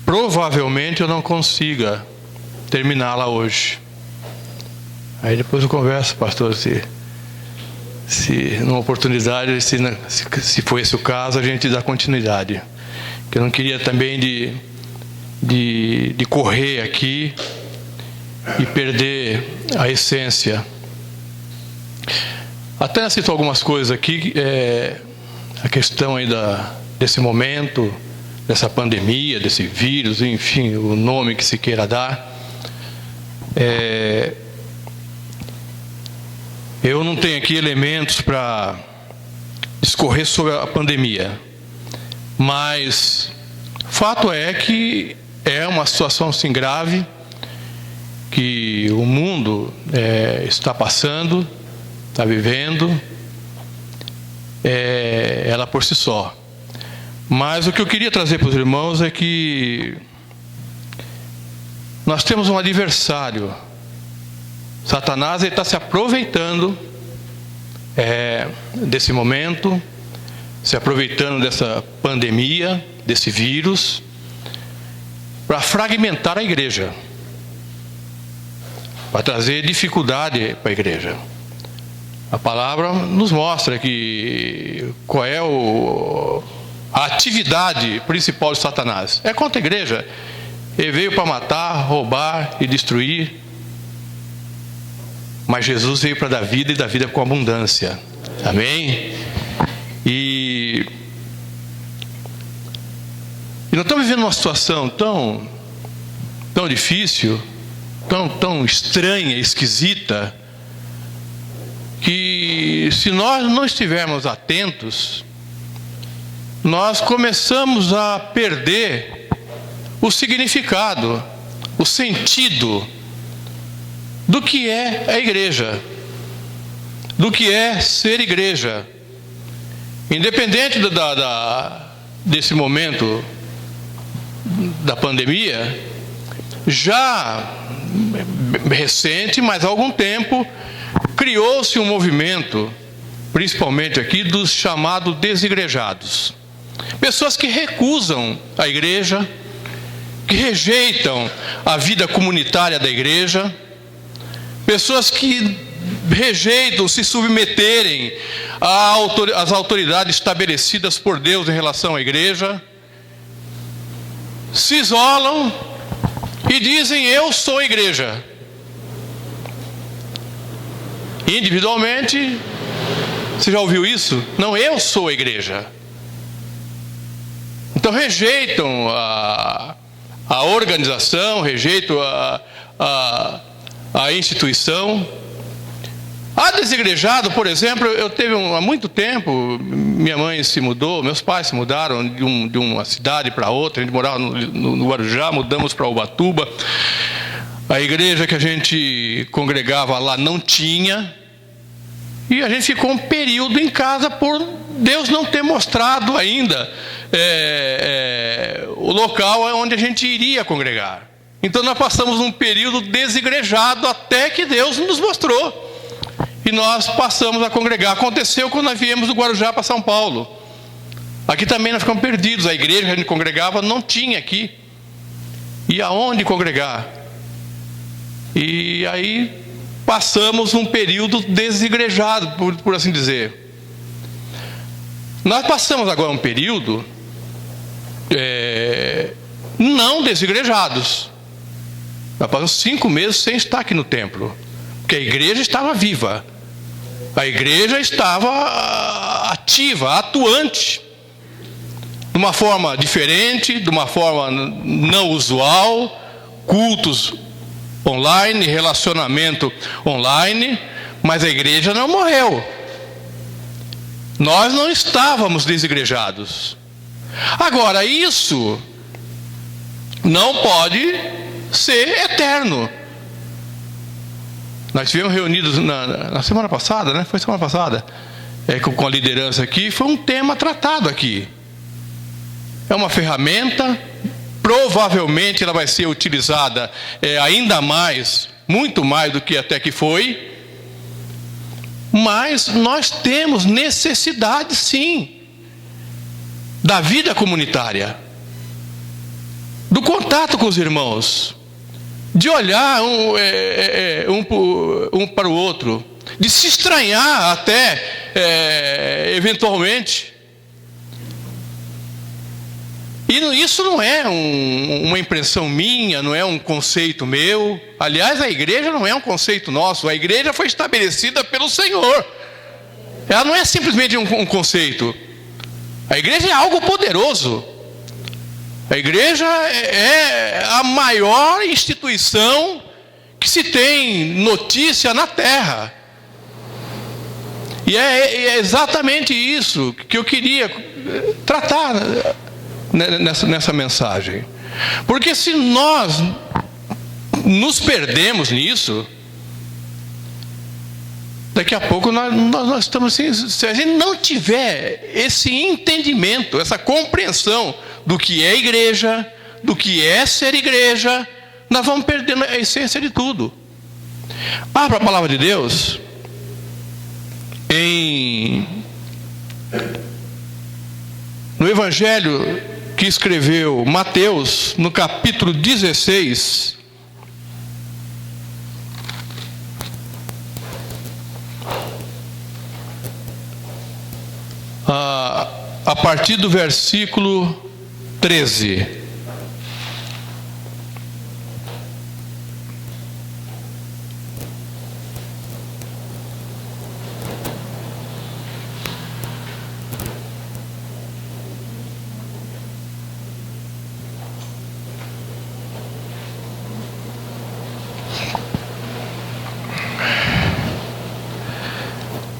provavelmente eu não consiga terminá-la hoje. Aí depois eu converso, pastor, se numa oportunidade, se for esse o caso, a gente dá continuidade. Que eu não queria também de correr aqui e perder a essência. Até citou algumas coisas aqui, a questão aí desse momento, dessa pandemia, desse vírus, enfim, o nome que se queira dar. Eu não tenho aqui elementos para discorrer sobre a pandemia, mas fato é que é uma situação assim grave que o mundo está passando, está vivendo, ela por si só. Mas o que eu queria trazer para os irmãos é que nós temos um adversário. Satanás está se aproveitando desse momento, se aproveitando dessa pandemia, desse vírus, para fragmentar a igreja, para trazer dificuldade para a igreja. A palavra nos mostra qual é a atividade principal de Satanás. É contra a igreja. Ele veio para matar, roubar e destruir. Mas Jesus veio para dar vida e dar vida com abundância. Amém? E nós estamos vivendo uma situação tão difícil, tão estranha, esquisita, que se nós não estivermos atentos, nós começamos a perder o significado, o sentido do que é a igreja, do que é ser igreja. Independente desse momento da pandemia, já recente, mas há algum tempo, criou-se um movimento, principalmente aqui, dos chamados desigrejados. Pessoas que recusam a igreja, que rejeitam a vida comunitária da igreja, pessoas que rejeitam se submeterem às autoridades estabelecidas por Deus em relação à igreja, se isolam e dizem: eu sou a igreja. Individualmente, você já ouviu isso? Não, eu sou a igreja. Então rejeitam a organização, rejeitam a instituição. A desigrejado, por exemplo, eu teve há muito tempo, minha mãe se mudou, meus pais se mudaram de uma cidade para outra, a gente morava no Guarujá, mudamos para Ubatuba. A igreja que a gente congregava lá não tinha, e a gente ficou um período em casa por Deus não ter mostrado ainda o local onde a gente iria congregar. Então nós passamos um período desigrejado até que Deus nos mostrou. E nós passamos a congregar. Aconteceu quando nós viemos do Guarujá para São Paulo. Aqui também nós ficamos perdidos. A igreja que a gente congregava não tinha aqui. E aonde congregar? E aí passamos um período desigrejado, por assim dizer. Nós passamos agora um período não desigrejados. Nós passamos 5 meses sem estar aqui no templo. Porque a igreja estava viva. A igreja estava ativa, atuante. De uma forma diferente, de uma forma não usual. Cultos online, relacionamento online. Mas a igreja não morreu. Nós não estávamos desigrejados. Agora, isso não pode ser eterno. Nós estivemos reunidos na semana passada, né? Foi semana passada, com a liderança aqui. Foi um tema tratado aqui. É uma ferramenta, provavelmente ela vai ser utilizada ainda mais, muito mais do que até que foi. Mas nós temos necessidade, sim, da vida comunitária. do contato com os irmãos, de olhar um para o outro, de se estranhar até, eventualmente. E isso não é uma impressão minha, não é um conceito meu. Aliás, a igreja não é um conceito nosso. A igreja foi estabelecida pelo Senhor. Ela não é simplesmente um conceito. A igreja é algo poderoso. A igreja é a maior instituição que se tem notícia na terra. E é exatamente isso que eu queria tratar nessa mensagem. Porque se nós nos perdemos nisso, daqui a pouco nós estamos assim, se a gente não tiver esse entendimento, essa compreensão do que é igreja, do que é ser igreja, nós vamos perdendo a essência de tudo. Abra a palavra de Deus no Evangelho que escreveu Mateus, no capítulo 16. A partir do versículo 13.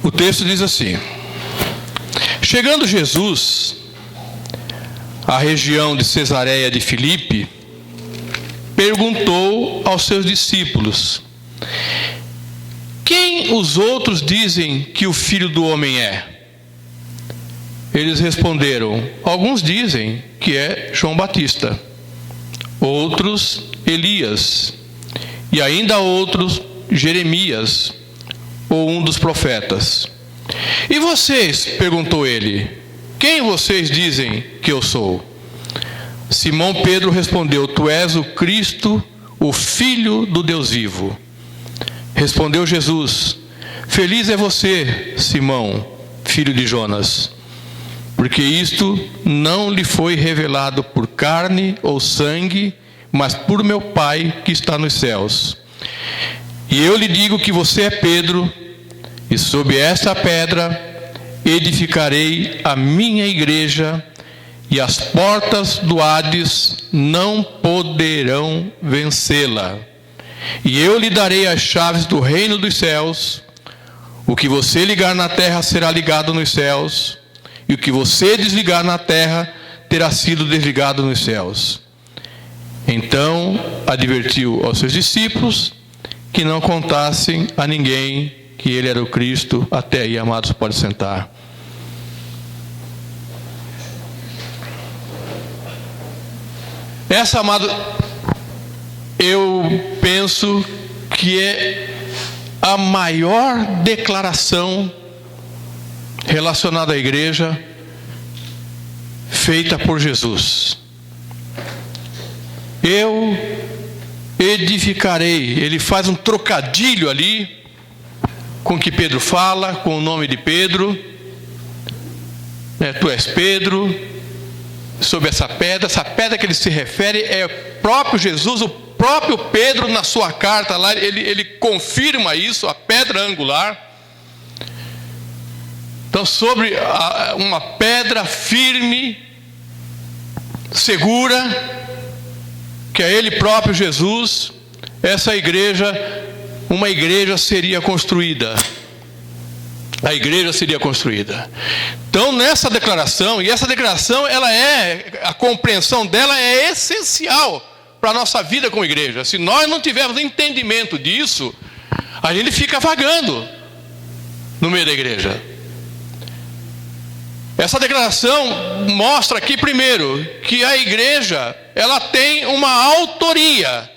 O texto diz assim: chegando Jesus à região de Cesareia de Filipe, perguntou aos seus discípulos: quem os outros dizem que o Filho do Homem é? Eles responderam: alguns dizem que é João Batista, outros Elias, e ainda outros Jeremias, ou um dos profetas. E vocês? Perguntou ele: quem vocês dizem que eu sou? Simão Pedro respondeu: tu és o Cristo, o Filho do Deus vivo. Respondeu Jesus: feliz é você, Simão, filho de Jonas, porque isto não lhe foi revelado por carne ou sangue, mas por meu Pai que está nos céus. E eu lhe digo que você é Pedro, e sob esta pedra edificarei a minha igreja, e as portas do Hades não poderão vencê-la. E eu lhe darei as chaves do reino dos céus. O que você ligar na terra será ligado nos céus, e o que você desligar na terra terá sido desligado nos céus. Então advertiu aos seus discípulos que não contassem a ninguém que ele era o Cristo. Até aí, amados, pode sentar. Essa, amado, eu penso que é a maior declaração relacionada à igreja feita por Jesus. Eu edificarei. Ele faz um trocadilho ali com o que Pedro fala, com o nome de Pedro. Tu és Pedro. Sobre essa pedra que ele se refere é o próprio Jesus, o próprio Pedro na sua carta lá, ele confirma isso, a pedra angular. Então, sobre uma pedra firme, segura, que é ele próprio Jesus, essa igreja, uma igreja seria construída. A igreja seria construída. Então, nessa declaração, e essa declaração, a compreensão dela é essencial para a nossa vida como igreja. Se nós não tivermos entendimento disso, a gente fica vagando no meio da igreja. Essa declaração mostra aqui, primeiro, que a igreja, ela tem uma autoria.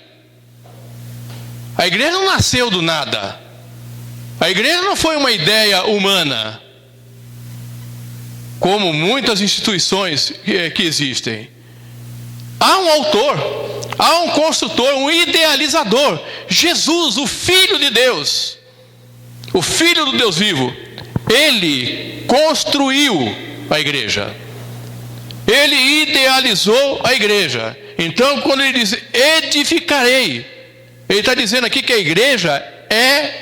A igreja não nasceu do nada. A igreja não foi uma ideia humana, como muitas instituições que existem. Há um autor, há um construtor, um idealizador. Jesus, o Filho de Deus, o Filho do Deus vivo. Ele construiu a igreja. Ele idealizou a igreja. Então, quando ele diz edificarei, ele está dizendo aqui que a igreja é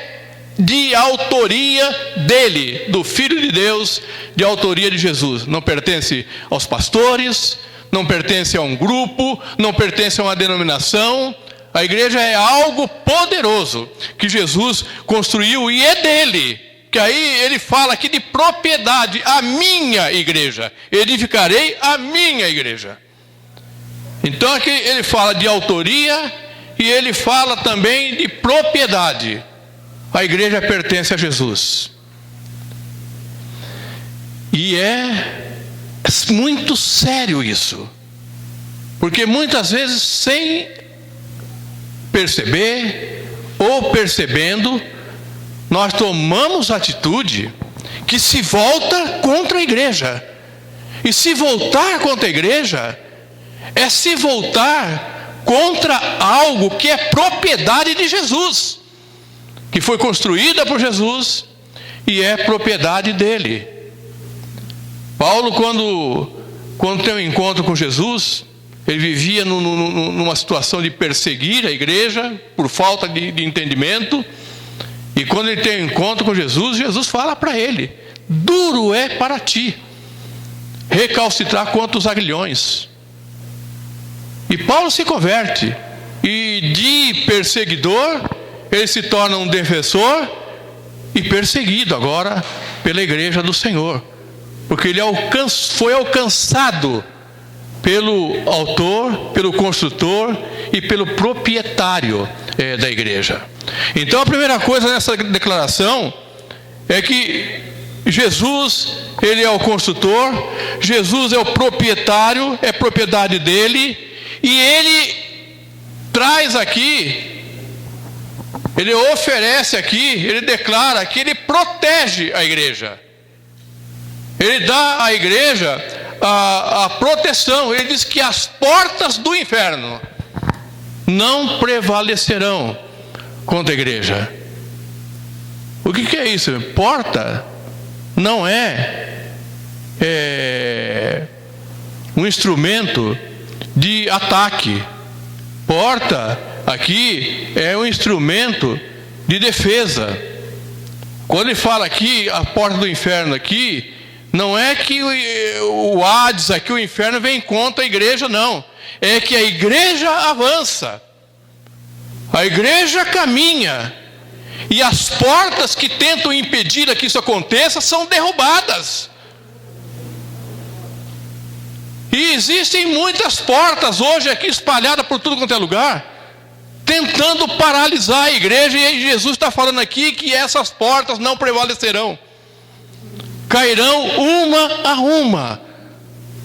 de autoria dele, do Filho de Deus, de autoria de Jesus. Não pertence aos pastores, não pertence a um grupo, não pertence a uma denominação. A igreja é algo poderoso que Jesus construiu e é dele. Que aí ele fala aqui de propriedade, a minha igreja. Edificarei a minha igreja. Então aqui ele fala de autoria e ele fala também de propriedade. A igreja pertence a Jesus. E é muito sério isso. Porque muitas vezes, sem perceber ou percebendo, nós tomamos atitude que se volta contra a igreja. E se voltar contra a igreja é se voltar contra algo que é propriedade de Jesus, que foi construída por Jesus e é propriedade dele. Paulo, quando tem um encontro com Jesus, ele vivia numa situação de perseguir a igreja por falta de entendimento. E quando ele tem um encontro com Jesus, Jesus fala para ele: duro é para ti recalcitrar contra os aguilhões. E Paulo se converte, e de perseguidor ele se torna um defensor e perseguido agora pela igreja do Senhor, porque ele foi alcançado pelo autor, pelo construtor e pelo proprietário da igreja. Então a primeira coisa nessa declaração é que Jesus, ele é o construtor, Jesus é o proprietário, é propriedade dele, e ele traz aqui, ele oferece aqui, ele declara que ele protege a igreja. Ele dá à igreja a proteção. Ele diz que as portas do inferno não prevalecerão contra a igreja. O que é isso? Porta não é um instrumento de ataque. Porta aqui é um instrumento de defesa. Quando ele fala aqui, a porta do inferno aqui, não é que o Hades aqui, o inferno vem contra a igreja, não. É que a igreja avança. A igreja caminha. E as portas que tentam impedir que isso aconteça são derrubadas. E existem muitas portas hoje aqui espalhadas por tudo quanto é lugar, tentando paralisar a igreja. E Jesus está falando aqui que essas portas não prevalecerão. Cairão uma a uma.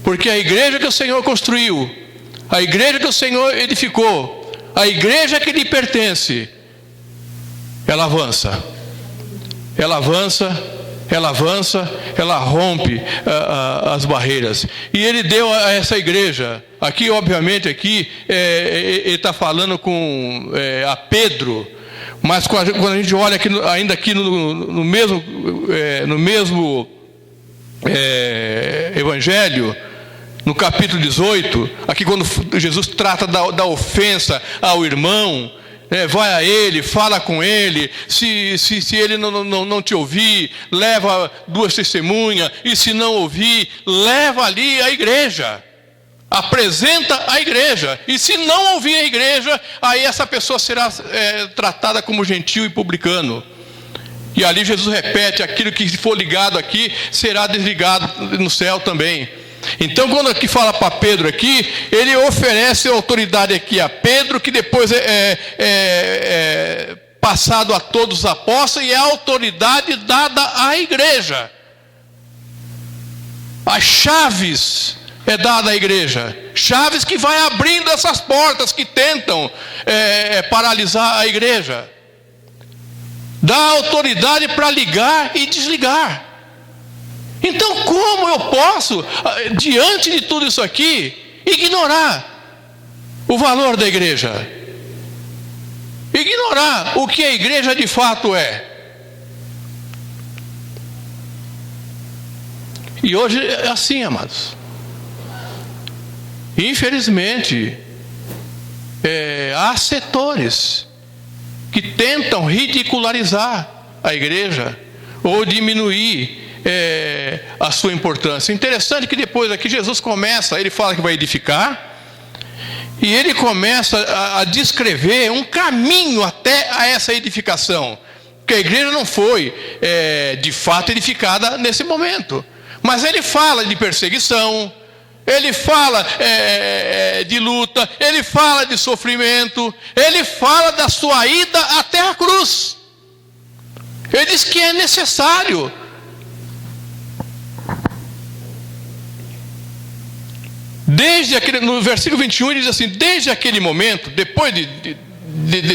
Porque a igreja que o Senhor construiu, a igreja que o Senhor edificou, a igreja que lhe pertence, ela avança. Ela avança, ela avança, ela rompe as barreiras. E ele deu a essa igreja, aqui obviamente, ele está falando com a Pedro, mas quando a gente olha aqui, ainda aqui no mesmo evangelho, no capítulo 18, aqui quando Jesus trata da ofensa ao irmão, vai a ele, fala com ele, se ele não te ouvir, leva 2 testemunhas, e se não ouvir, leva ali a igreja, apresenta a igreja, e se não ouvir a igreja, aí essa pessoa será tratada como gentil e publicano. E ali Jesus repete: aquilo que for ligado aqui será desligado no céu também. Então, quando aqui fala para Pedro aqui, ele oferece autoridade aqui a Pedro, que depois é passado a todos os apóstolos, e é a autoridade dada à igreja. As chaves é dada à igreja, chaves que vai abrindo essas portas que tentam paralisar a igreja. Dá autoridade para ligar e desligar. Então, como eu posso, diante de tudo isso aqui, ignorar o valor da igreja, ignorar o que a igreja de fato é. E hoje é assim, amados. Infelizmente, há setores que tentam ridicularizar a igreja ou diminuir a sua importância. Interessante que depois aqui Jesus começa, ele fala que vai edificar, e ele começa a descrever um caminho até a essa edificação, porque a igreja não foi de fato edificada nesse momento, mas ele fala de perseguição, ele fala de luta, ele fala de sofrimento, ele fala da sua ida até a cruz. Ele diz que é necessário. No versículo 21 ele diz assim: desde aquele momento, depois de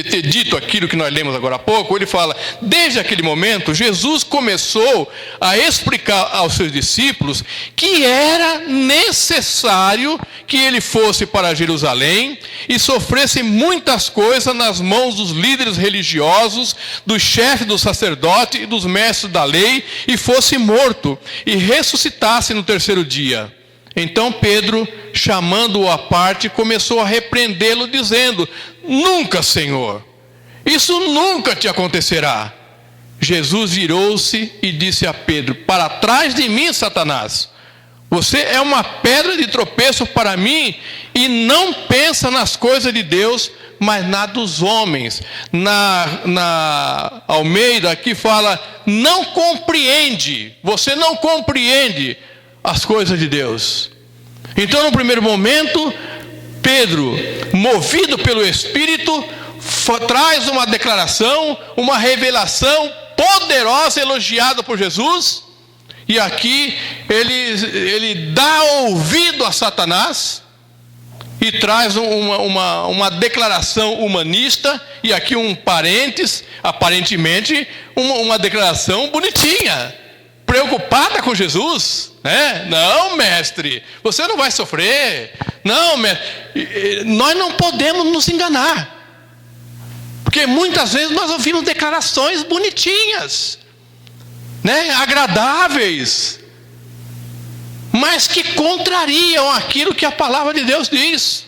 ter dito aquilo que nós lemos agora há pouco, ele fala: desde aquele momento, Jesus começou a explicar aos seus discípulos que era necessário que ele fosse para Jerusalém e sofresse muitas coisas nas mãos dos líderes religiosos, dos chefes dos sacerdotes e dos mestres da lei, e fosse morto e ressuscitasse no terceiro dia. Então Pedro, chamando-o à parte, começou a repreendê-lo, dizendo: nunca, Senhor, isso nunca te acontecerá. Jesus virou-se e disse a Pedro: para trás de mim, Satanás, você é uma pedra de tropeço para mim e não pensa nas coisas de Deus, mas na dos homens. Na Almeida aqui fala: não compreende, você não compreende as coisas de Deus. Então, no primeiro momento, Pedro, movido pelo Espírito, traz uma declaração, uma revelação poderosa, elogiada por Jesus, e aqui ele dá ouvido a Satanás e traz uma declaração humanista, e aqui um parênteses, aparentemente uma declaração bonitinha, preocupada com Jesus, né? Não, mestre, você não vai sofrer. Não, mestre. Nós não podemos nos enganar, porque muitas vezes nós ouvimos declarações bonitinhas, né? Agradáveis, mas que contrariam aquilo que a palavra de Deus diz.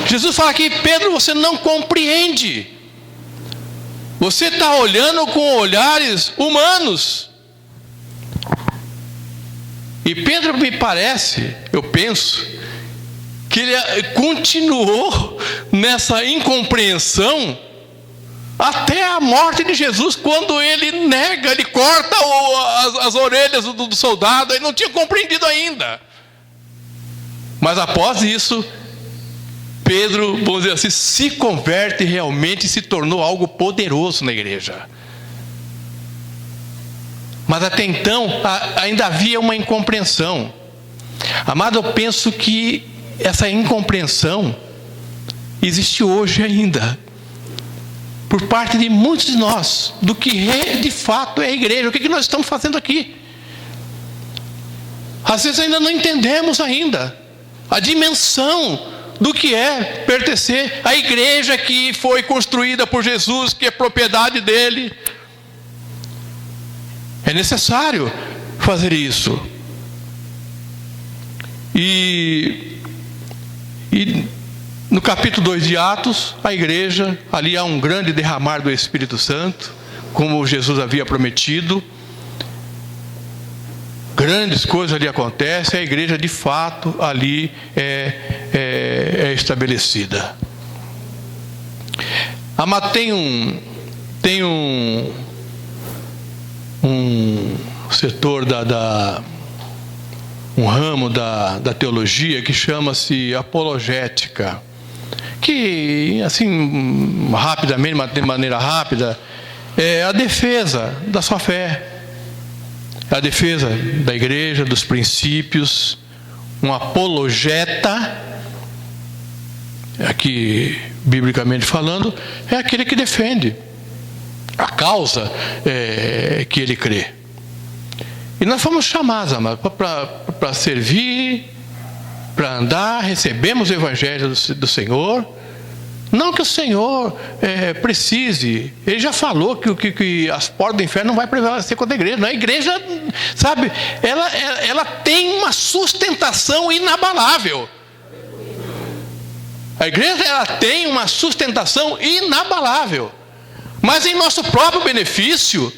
Jesus fala aqui: Pedro, você não compreende, você está olhando com olhares humanos. E Pedro, me parece, eu penso, que ele continuou nessa incompreensão até a morte de Jesus, quando ele nega, ele corta as orelhas do soldado. Ele não tinha compreendido ainda. Mas após isso, Pedro, vamos dizer assim, se converte realmente e se tornou algo poderoso na igreja. Mas até então ainda havia uma incompreensão. Amado, eu penso que essa incompreensão existe hoje ainda, por parte de muitos de nós, do que de fato é a igreja. O que nós estamos fazendo aqui? Às vezes ainda não entendemos ainda a dimensão do que é pertencer à igreja que foi construída por Jesus, que é propriedade dele. É necessário fazer isso. E no capítulo 2 de Atos, a igreja, ali há um grande derramar do Espírito Santo, como Jesus havia prometido. Grandes coisas ali acontecem, a igreja de fato ali é estabelecida. Mas tem um setor um ramo da teologia que chama-se apologética, que, assim, rapidamente, de maneira rápida, é a defesa da sua fé, a defesa da igreja, dos princípios. Um apologeta, aqui biblicamente falando, é aquele que defende a causa que ele crê. E nós fomos chamados, amados, para servir para andar, recebemos o Evangelho do Senhor. Não que o Senhor precise, Ele já falou que as portas do inferno não vai prevalecer contra a igreja. Não, a igreja, sabe, ela tem uma sustentação inabalável. A igreja ela tem uma sustentação inabalável. Mas em nosso próprio benefício,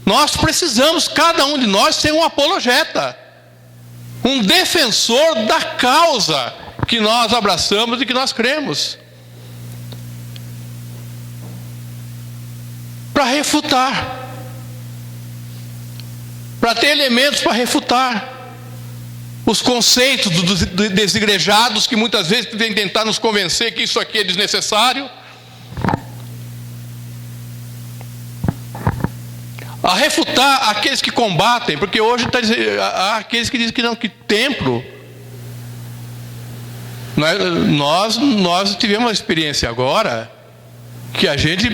nós precisamos, cada um de nós, ser um apologeta, um defensor da causa que nós abraçamos e que nós cremos, para refutar, para ter elementos para refutar os conceitos dos desigrejados que muitas vezes vêm tentar nos convencer que isso aqui é desnecessário, a refutar aqueles que combatem, porque hoje há aqueles que dizem que não, que templo. Nós tivemos uma experiência agora que a gente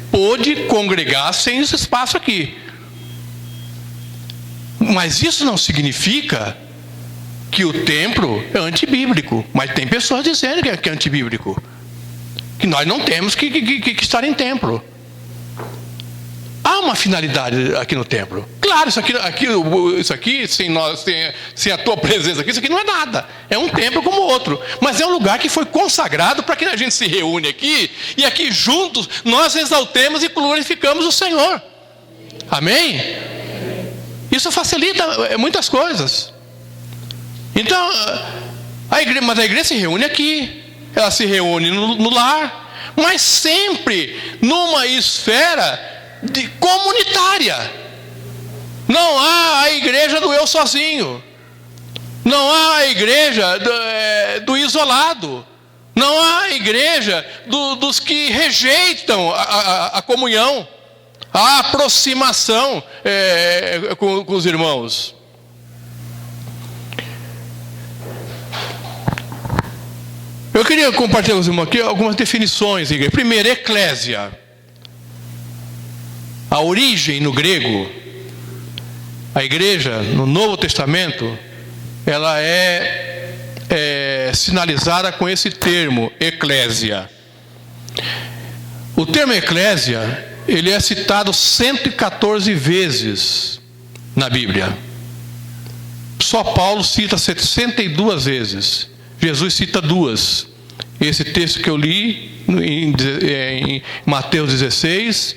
pôde congregar sem esse espaço aqui. Mas isso não significa que o templo é antibíblico. Mas tem pessoas dizendo que é antibíblico, que nós não temos que estar em templo. Há uma finalidade aqui no templo. Claro, isso aqui sem a tua presença aqui, isso aqui não é nada. É um templo como outro. Mas é um lugar que foi consagrado para que a gente se reúne aqui e aqui juntos nós exaltemos e glorificamos o Senhor. Amém? Isso facilita muitas coisas. Então, mas a igreja se reúne aqui. Ela se reúne no lar, mas sempre numa esfera comunitária. Não há a igreja do eu sozinho. Não há a igreja do isolado. Não há a igreja dos que rejeitam a comunhão, a aproximação com os irmãos. Eu queria compartilhar com os irmãos aqui algumas definições de igreja. Primeiro, eclésia. A origem no grego, a igreja no Novo Testamento, ela é sinalizada com esse termo, eclésia. O termo eclésia, ele é citado 114 vezes na Bíblia. Só Paulo cita 62 vezes. Jesus cita 2. Esse texto que eu li em Mateus 16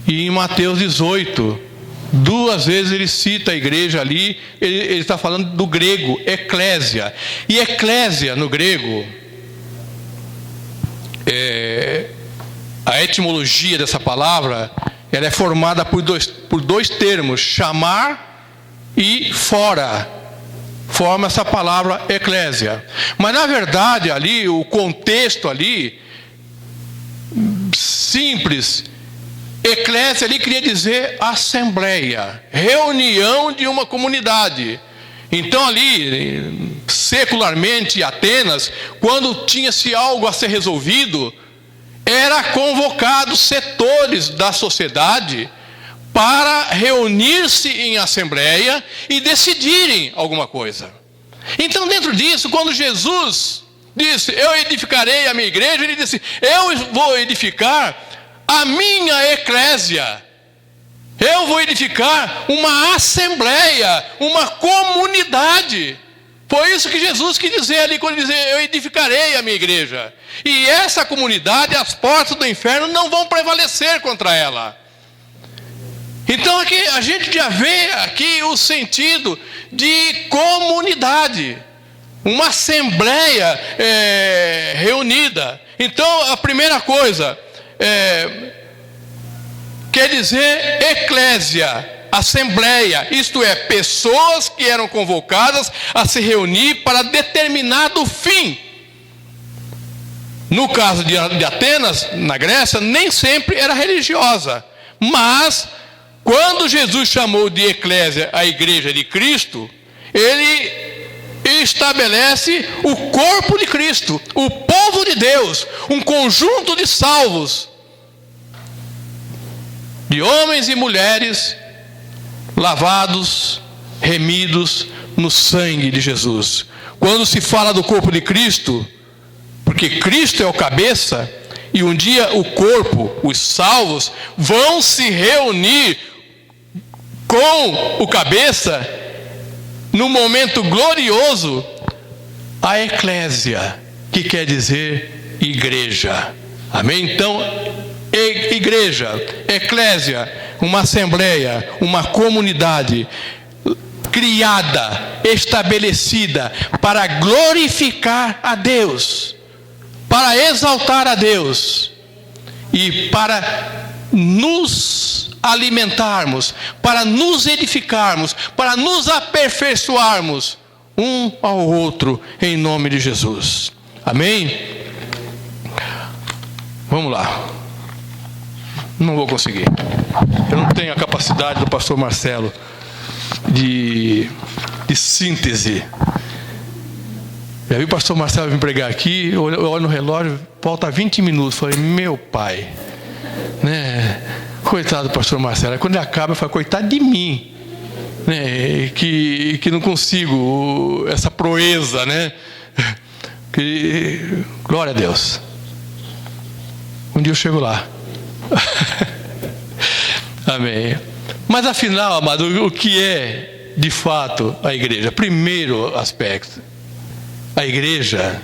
e em Mateus 18. 2 vezes ele cita a igreja ali. Ele está falando do grego, eclésia. E eclésia no grego, a etimologia dessa palavra, ela é formada por dois termos, chamar e fora. Forma essa palavra eclésia. Mas na verdade ali, o contexto ali, simples, eclésia ali queria dizer assembleia, reunião de uma comunidade. Então ali, secularmente, em Atenas, quando tinha-se algo a ser resolvido, era convocado setores da sociedade para reunir-se em assembleia e decidirem alguma coisa. Então, dentro disso, quando Jesus disse, eu edificarei a minha igreja, ele disse, eu vou edificar a minha eclésia. Eu vou edificar uma assembleia, uma comunidade. Foi isso que Jesus quis dizer ali, quando ele dizia, eu edificarei a minha igreja. E essa comunidade, as portas do inferno não vão prevalecer contra ela. Então aqui a gente já vê aqui o sentido de comunidade, uma assembleia reunida. Então a primeira coisa quer dizer eclésia, assembleia, isto é, pessoas que eram convocadas a se reunir para determinado fim. No caso de Atenas, na Grécia, nem sempre era religiosa, mas quando Jesus chamou de eclésia a igreja de Cristo, ele estabelece o corpo de Cristo, o povo de Deus, um conjunto de salvos, de homens e mulheres lavados, remidos no sangue de Jesus, Quando se fala do corpo de Cristo, porque Cristo é o cabeça, e um dia o corpo, os salvos, vão se reunir com o cabeça, no momento glorioso, a eclésia, que quer dizer igreja. Amém? Então, igreja, eclésia, uma assembleia, uma comunidade criada, estabelecida para glorificar a Deus, para exaltar a Deus e para nos alimentarmos, para nos edificarmos, para nos aperfeiçoarmos um ao outro, em nome de Jesus. Amém? Vamos lá. Não vou conseguir. Eu não tenho a capacidade do pastor Marcelo de síntese. Já vi o pastor Marcelo vir pregar aqui, eu olho no relógio, falta 20 minutos. Falei, meu pai, né? Coitado do pastor Marcelo. Aí quando ele acaba, eu falo, coitado de mim, né? Que não consigo essa proeza, né? Glória a Deus. Um dia eu chego lá. Amém. Mas afinal, amado, o que é de fato a igreja? Primeiro aspecto, a igreja,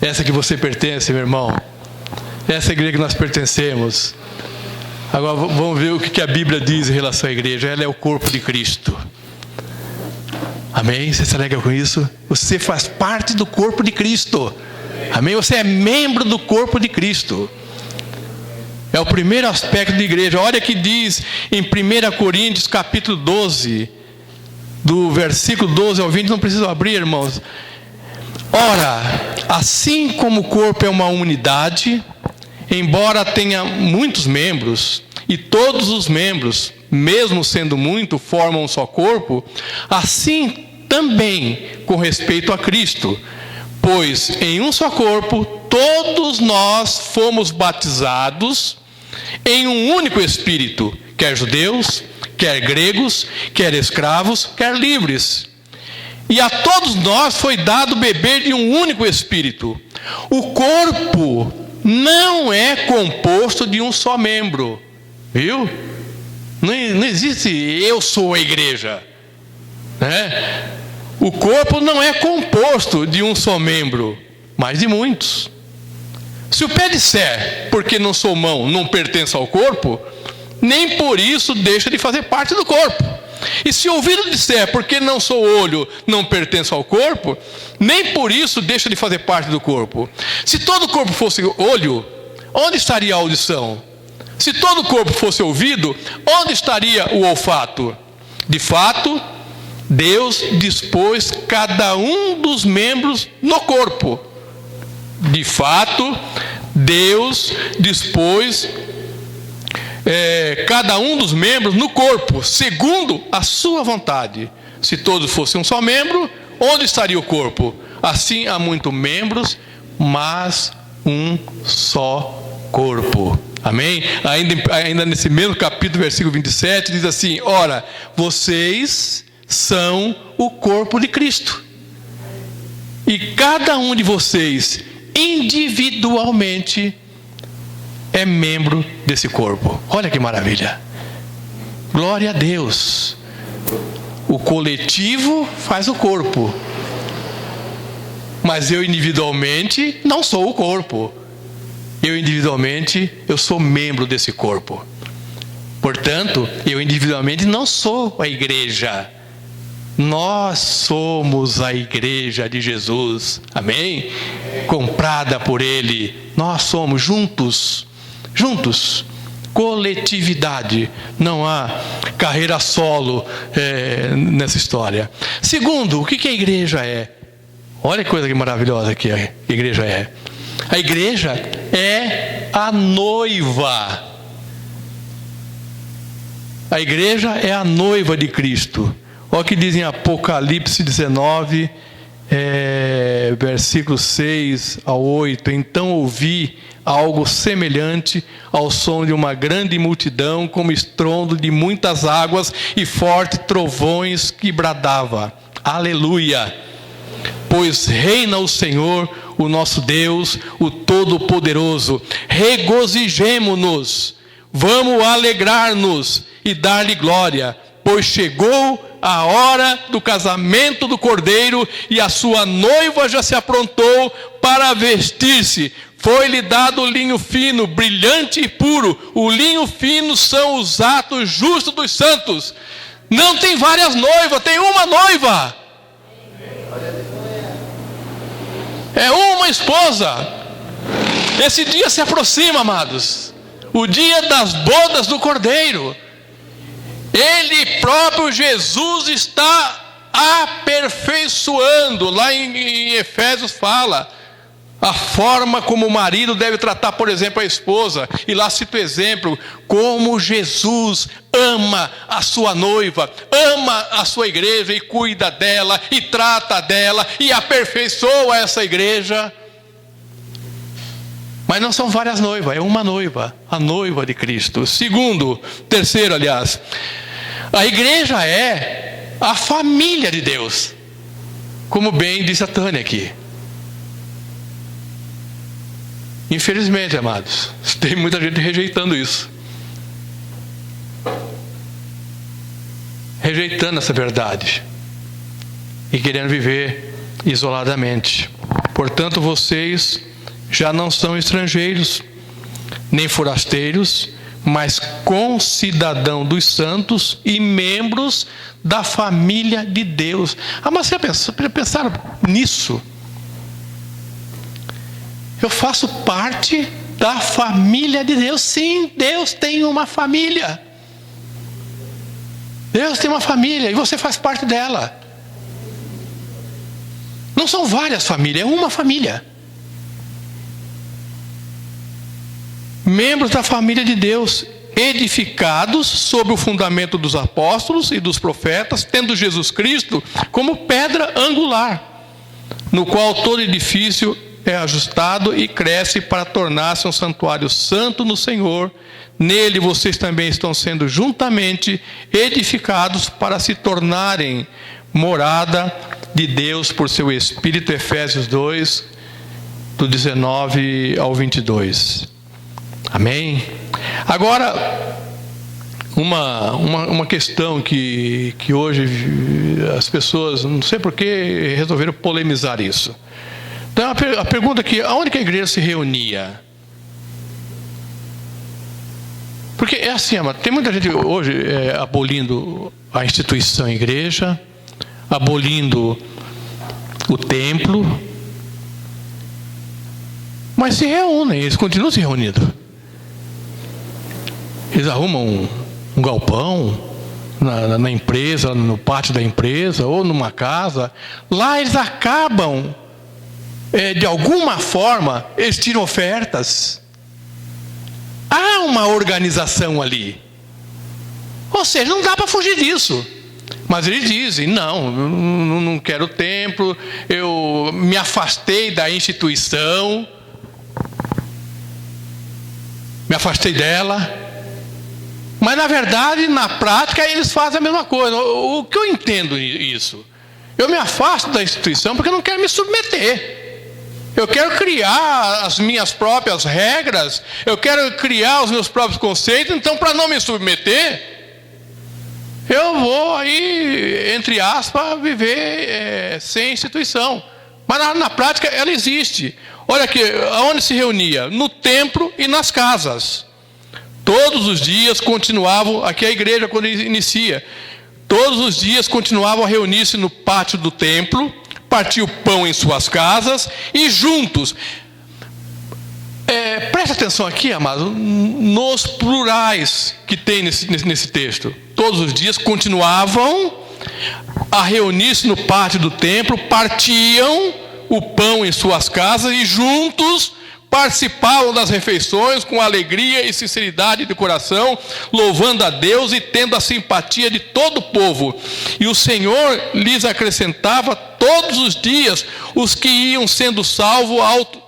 essa que você pertence, meu irmão, essa igreja que nós pertencemos. Agora vamos ver o que a Bíblia diz em relação à igreja. Ela é o corpo de Cristo. Amém? Você se alegra com isso? Você faz parte do corpo de Cristo. Amém? Você é membro do corpo de Cristo. É o primeiro aspecto da igreja. Olha que diz em 1 Coríntios capítulo 12, do versículo 12 ao 20, não preciso abrir, irmãos. Ora, assim como o corpo é uma unidade, embora tenha muitos membros, e todos os membros, mesmo sendo muito, formam um só corpo, assim também com respeito a Cristo. Pois em um só corpo, todos nós fomos batizados em um único Espírito, quer judeus, quer gregos, quer escravos, quer livres. E a todos nós foi dado beber de um único Espírito. O corpo não é composto de um só membro. Viu? Não existe eu sou a igreja, né? O corpo não é composto de um só membro, mas de muitos. Se o pé disser, porque não sou mão, não pertence ao corpo, nem por isso deixa de fazer parte do corpo. E se o ouvido disser, porque não sou olho, não pertence ao corpo, nem por isso deixa de fazer parte do corpo. Se todo o corpo fosse olho, onde estaria a audição? Se todo o corpo fosse ouvido, onde estaria o olfato? De fato, Deus dispôs cada um dos membros no corpo. De fato, Deus dispôs cada um dos membros no corpo, segundo a sua vontade. Se todos fossem um só membro, onde estaria o corpo? Assim há muitos membros, mas um só corpo. Amém? Ainda nesse mesmo capítulo, versículo 27, diz assim: ora, vocês são o corpo de Cristo, e cada um de vocês individualmente é membro desse corpo. Olha que maravilha! Glória a Deus! O coletivo faz o corpo, mas eu individualmente não sou o corpo. Eu individualmente, eu sou membro desse corpo. Portanto, eu individualmente não sou a igreja. Nós somos a igreja de Jesus. Amém? Comprada por Ele. Nós somos juntos. Coletividade. Não há carreira solo nessa história. Segundo, o que a igreja é? Olha que coisa que maravilhosa que a igreja é. A igreja é a noiva. A igreja é a noiva de Cristo. Olha o que diz em Apocalipse 19, versículos 6 ao 8. Então ouvi algo semelhante ao som de uma grande multidão, como estrondo de muitas águas e fortes trovões que bradava: aleluia! pois reina o Senhor, o nosso Deus, o Todo-Poderoso. Regozijemo-nos, vamos alegrar-nos e dar-lhe glória, pois chegou a hora do casamento do Cordeiro, e a sua noiva já se aprontou para vestir-se. Foi-lhe dado linho fino, brilhante e puro. O linho fino são os atos justos dos santos. Não tem várias noivas, tem uma noiva. É uma esposa. Esse dia se aproxima, amados. O dia das bodas do Cordeiro. Ele próprio, Jesus, está aperfeiçoando. Lá em Efésios fala a forma como o marido deve tratar, por exemplo, a esposa. E lá cita o exemplo, como Jesus ama a sua noiva, ama a sua igreja e cuida dela, e trata dela, e aperfeiçoa essa igreja. Mas não são várias noivas, é uma noiva, a noiva de Cristo. Terceiro, aliás, a igreja é a família de Deus, como bem disse a Tânia aqui. Infelizmente, amados, tem muita gente rejeitando isso, rejeitando essa verdade e querendo viver isoladamente. Portanto, vocês já não são estrangeiros, nem forasteiros, mas concidadão dos santos e membros da família de Deus. Mas você pensaram nisso? Eu faço parte da família de Deus. Sim, Deus tem uma família. Deus tem uma família e você faz parte dela. Não são várias famílias, é uma família. Membros da família de Deus, edificados sobre o fundamento dos apóstolos e dos profetas, tendo Jesus Cristo como pedra angular, no qual todo edifício é ajustado e cresce para tornar-se um santuário santo no Senhor. Nele vocês também estão sendo juntamente edificados para se tornarem morada de Deus por seu Espírito. Efésios 2, do 19 ao 22. Amém? Agora, uma questão que hoje as pessoas, não sei por que, resolveram polemizar isso. Então, a pergunta aqui, aonde que a igreja se reunia? Porque é assim, tem muita gente hoje abolindo a instituição igreja, abolindo o templo, mas se reúnem, eles continuam se reunindo. Eles arrumam um galpão na empresa, no pátio da empresa, ou numa casa. Lá eles acabam, de alguma forma, eles tiram ofertas. Há uma organização ali. Ou seja, não dá para fugir disso. Mas eles dizem, não quero templo, eu me afastei da instituição, me afastei dela. Mas na verdade, na prática, eles fazem a mesma coisa. O que eu entendo isso? Eu me afasto da instituição porque eu não quero me submeter. Eu quero criar as minhas próprias regras, eu quero criar os meus próprios conceitos. Então, para não me submeter, eu vou aí, entre aspas, viver sem instituição. Mas na prática ela existe. Olha aqui, aonde se reunia? No templo e nas casas. Todos os dias continuavam, aqui é a igreja quando inicia, todos os dias continuavam a reunir-se no pátio do templo, partir o pão em suas casas e juntos. Preste atenção aqui, amado, nos plurais que tem nesse texto. Todos os dias continuavam a reunir-se no pátio do templo, partiam o pão em suas casas e juntos participavam das refeições com alegria e sinceridade de coração, louvando a Deus e tendo a simpatia de todo o povo. E o Senhor lhes acrescentava todos os dias os que iam sendo salvos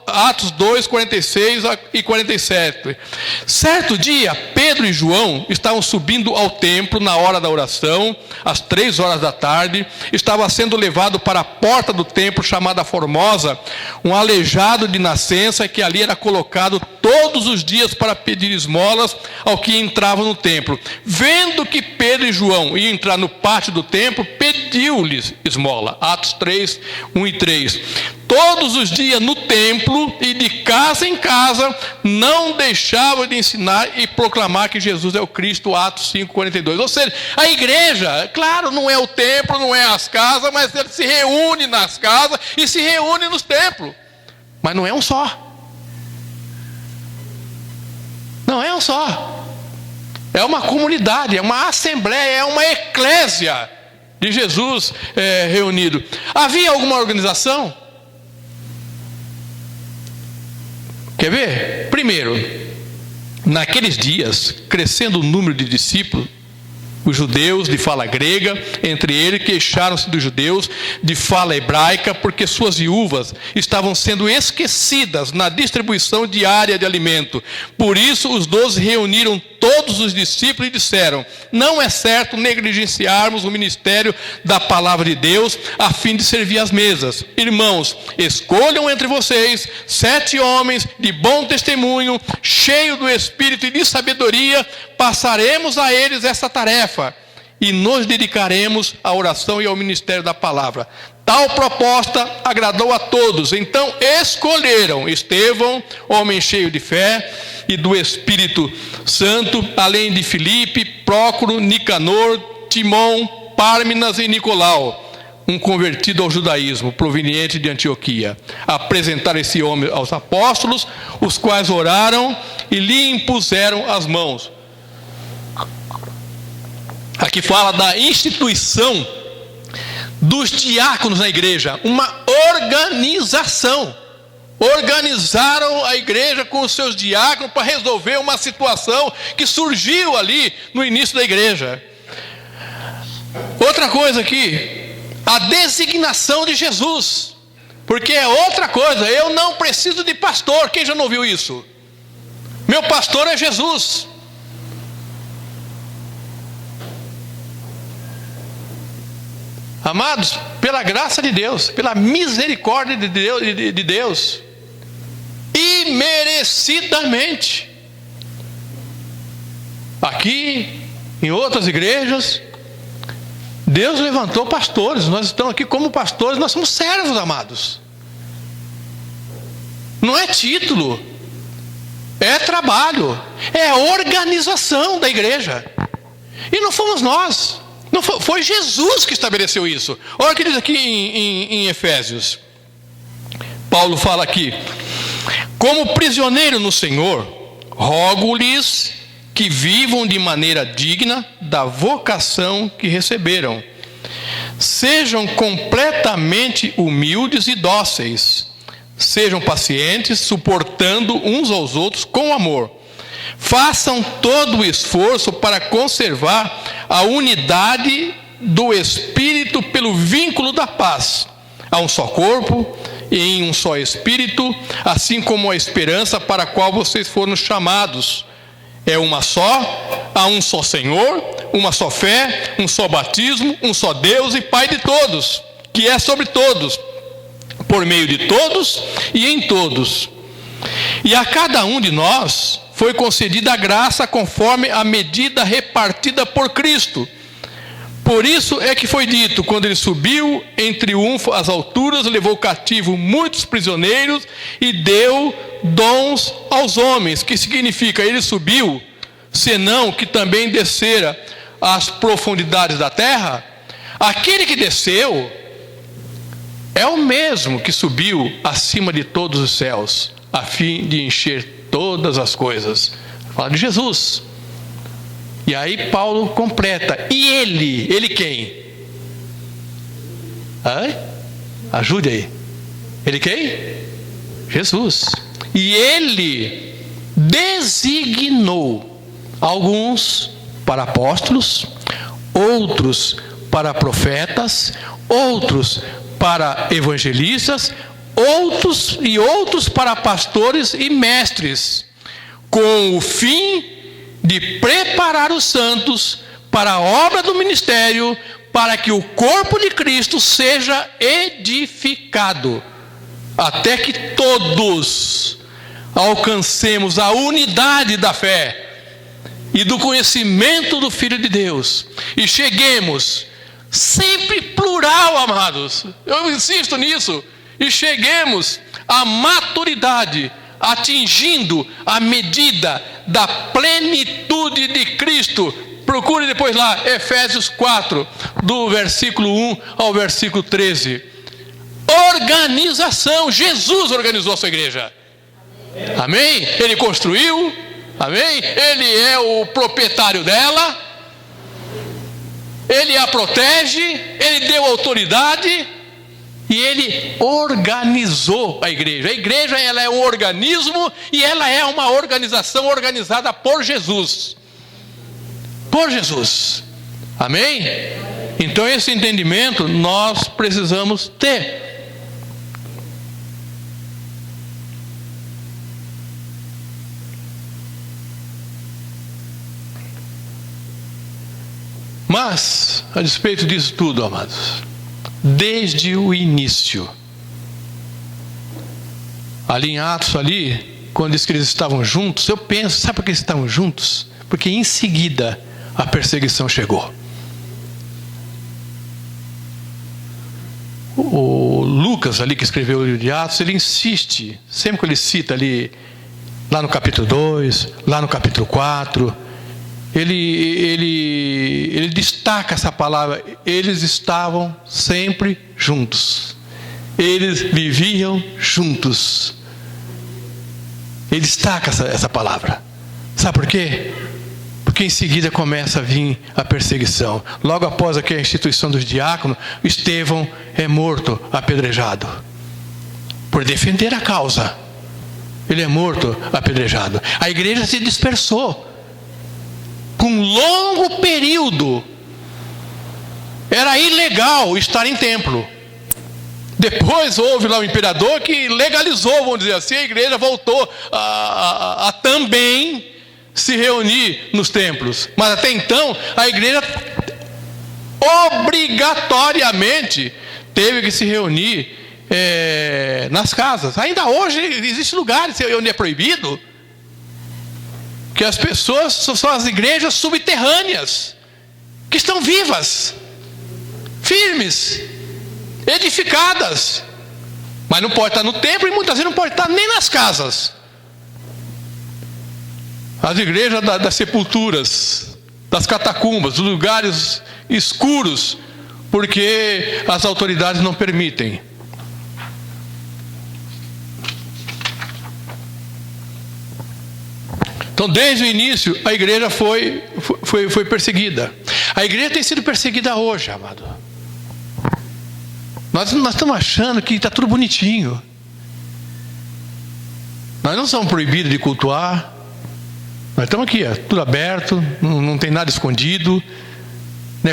Atos 2, 46 e 47. Certo dia, Pedro e João estavam subindo ao templo na hora da oração, às 3 horas da tarde. Estava sendo levado para a porta do templo, chamada Formosa, um aleijado de nascença que ali era colocado todos os dias para pedir esmolas ao que entrava no templo. Vendo que Pedro e João iam entrar no pátio do templo, pediu-lhes esmola. Atos 3, 1 e 3. Todos os dias no templo e de casa em casa, não deixava de ensinar e proclamar que Jesus é o Cristo. Atos 5, 42. Ou seja, a igreja, claro, não é o templo, não é as casas, mas ele se reúne nas casas e se reúne nos templos. Mas não é um só. Não é um só. É uma comunidade, é uma assembleia, é uma eclésia de Jesus reunido. Havia alguma organização? Quer ver? Primeiro, naqueles dias, crescendo o número de discípulos, os judeus de fala grega, entre eles, queixaram-se dos judeus de fala hebraica, porque suas viúvas estavam sendo esquecidas na distribuição diária de alimento. Por isso, os 12 reuniram todos os discípulos e disseram: não é certo negligenciarmos o ministério da palavra de Deus a fim de servir às mesas. Irmãos, escolham entre vocês 7 homens de bom testemunho, cheios do Espírito e de sabedoria. Passaremos a eles essa tarefa e nos dedicaremos à oração e ao ministério da palavra. Tal proposta agradou a todos. Então escolheram Estevão, homem cheio de fé e do Espírito Santo, além de Filipe, Prócoro, Nicanor, Timão, Pármenas e Nicolau, um convertido ao judaísmo, proveniente de Antioquia. Apresentaram esse homem aos apóstolos, os quais oraram e lhe impuseram as mãos. Aqui fala da instituição dos diáconos na igreja, uma organização. Organizaram a igreja com os seus diáconos para resolver uma situação que surgiu ali no início da igreja. Outra coisa aqui, a designação de Jesus, porque é outra coisa. Eu não preciso de pastor. Quem já não ouviu isso? Meu pastor é Jesus. Amados, pela graça de Deus, pela misericórdia de Deus, imerecidamente, aqui, em outras igrejas, Deus levantou pastores. Nós estamos aqui como pastores, nós somos servos, amados. Não é título, é trabalho, é organização da igreja. E não fomos nós. Não foi Jesus que estabeleceu isso. Olha o que diz aqui em Efésios. Paulo fala aqui: como prisioneiro no Senhor, rogo-lhes que vivam de maneira digna da vocação que receberam. Sejam completamente humildes e dóceis. Sejam pacientes, suportando uns aos outros com amor. Façam todo o esforço para conservar a unidade do Espírito pelo vínculo da paz. Há um só corpo e em um só Espírito, assim como a esperança para a qual vocês foram chamados é uma só. Há um só Senhor, uma só fé, um só batismo, um só Deus e Pai de todos, que é sobre todos, por meio de todos e em todos. E a cada um de nós foi concedida a graça conforme a medida repartida por Cristo. Por isso é que foi dito: quando ele subiu em triunfo às alturas, levou cativo muitos prisioneiros e deu dons aos homens. Que significa? Ele subiu, senão que também descera às profundidades da terra. Aquele que desceu é o mesmo que subiu acima de todos os céus, a fim de encher todas as coisas. Fala de Jesus. E aí Paulo completa: e ele quem? Ajude aí. Ele quem? Jesus. E ele designou alguns para apóstolos, outros para profetas, outros para evangelistas, outros para pastores e mestres, com o fim de preparar os santos para a obra do ministério, para que o corpo de Cristo seja edificado, até que todos alcancemos a unidade da fé e do conhecimento do Filho de Deus, e cheguemos, sempre plural, amados, eu insisto nisso, e cheguemos à maturidade, atingindo a medida da plenitude de Cristo. Procure depois lá, Efésios 4, do versículo 1 ao versículo 13. Organização, Jesus organizou a sua igreja. Amém? Ele construiu, amém? Ele é o proprietário dela, ele a protege, ele deu autoridade e ele organizou a igreja. A igreja, ela é um organismo e ela é uma organização organizada por Jesus. Por Jesus. Amém? Então esse entendimento nós precisamos ter. Mas, a despeito disso tudo, amados, desde o início, ali em Atos, quando diz que eles estavam juntos, eu penso, sabe por que eles estavam juntos? Porque em seguida a perseguição chegou. O Lucas ali que escreveu o livro de Atos, ele insiste, sempre que ele cita ali, lá no capítulo 2, lá no capítulo 4, ele destaca essa palavra, eles estavam sempre juntos, eles viviam juntos. Ele destaca essa palavra. Sabe por quê? Porque em seguida começa a vir a perseguição. Logo após aqui a instituição dos diáconos, Estevão é morto, apedrejado, por defender a causa. Ele é morto, apedrejado. A igreja se dispersou por um longo período. Era ilegal estar em templo. Depois houve lá o imperador que legalizou, vamos dizer assim, a igreja voltou a também se reunir nos templos. Mas até então, a igreja obrigatoriamente teve que se reunir nas casas. Ainda hoje existem lugares onde é proibido, que as pessoas são as igrejas subterrâneas, que estão vivas, firmes, edificadas, mas não pode estar no templo e muitas vezes não pode estar nem nas casas. As igrejas das sepulturas, das catacumbas, dos lugares escuros, porque as autoridades não permitem. Então, desde o início, a igreja foi perseguida. A igreja tem sido perseguida hoje, amado. Nós estamos achando que está tudo bonitinho. Nós não somos proibidos de cultuar. Nós estamos aqui, tudo aberto, não tem nada escondido.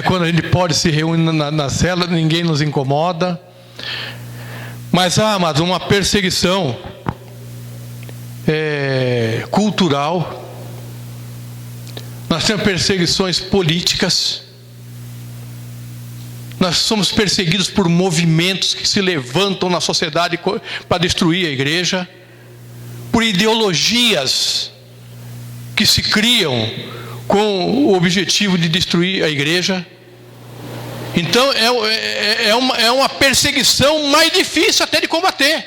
Quando a gente pode se reunir na cela, ninguém nos incomoda. Mas há, amados, uma perseguição cultural. Nós temos perseguições políticas. Nós somos perseguidos por movimentos que se levantam na sociedade para destruir a igreja, por ideologias que se criam com o objetivo de destruir a igreja. Então é uma perseguição mais difícil até de combater,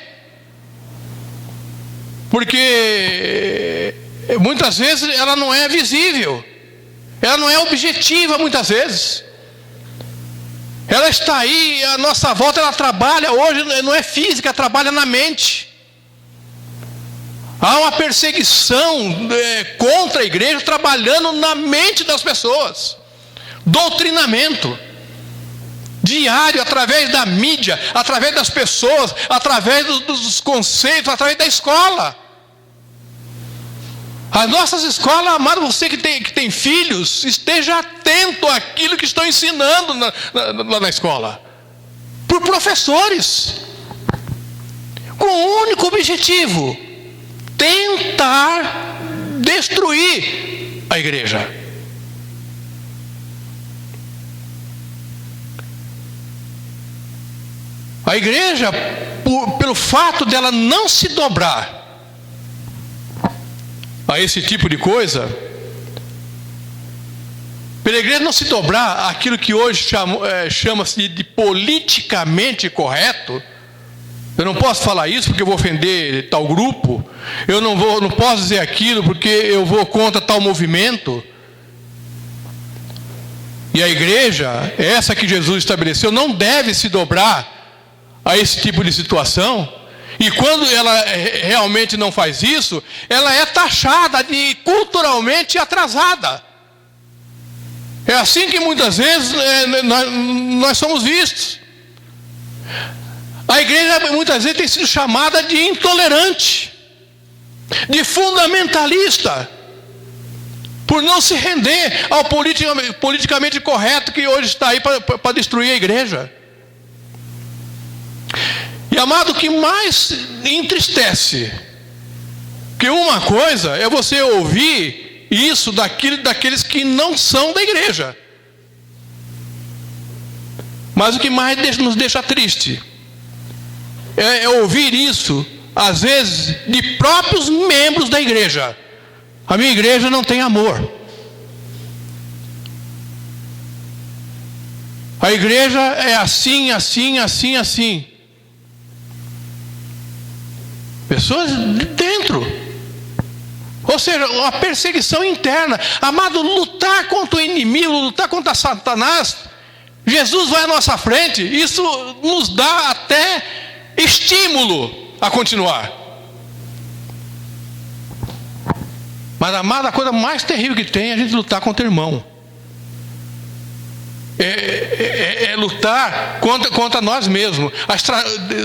porque muitas vezes ela não é visível, ela não é objetiva muitas vezes. Ela está aí, à nossa volta, ela trabalha hoje, não é física, trabalha na mente. Há uma perseguição contra a igreja, trabalhando na mente das pessoas. Doutrinamento diário, através da mídia, através das pessoas, através dos conceitos, através da escola. As nossas escolas, amado, você que tem filhos, esteja atento àquilo que estão ensinando lá na escola, por professores. com um único objetivo: tentar destruir a igreja. A igreja, pelo fato dela não se dobrar a esse tipo de coisa, pela igreja não se dobrar àquilo que hoje chama-se de politicamente correto. Eu não posso falar isso porque eu vou ofender tal grupo. Eu não posso dizer aquilo porque eu vou contra tal movimento. E a igreja, essa que Jesus estabeleceu, não deve se dobrar a esse tipo de situação. E quando ela realmente não faz isso, ela é taxada de culturalmente atrasada. É assim que muitas vezes nós somos vistos. A igreja muitas vezes tem sido chamada de intolerante, de fundamentalista, por não se render ao politicamente correto que hoje está aí para destruir a igreja. E amado, o que mais entristece, que uma coisa é você ouvir isso daqueles que não são da igreja, mas o que mais nos deixa triste é ouvir isso, às vezes, de próprios membros da igreja. A minha igreja não tem amor. A igreja é assim, assim, assim, assim. Pessoas de dentro. Ou seja, uma perseguição interna. Amado, lutar contra o inimigo, lutar contra Satanás, Jesus vai à nossa frente. Isso nos dá até estímulo a continuar. Mas, amado, a coisa mais terrível que tem é a gente lutar contra o irmão. É lutar contra nós mesmos.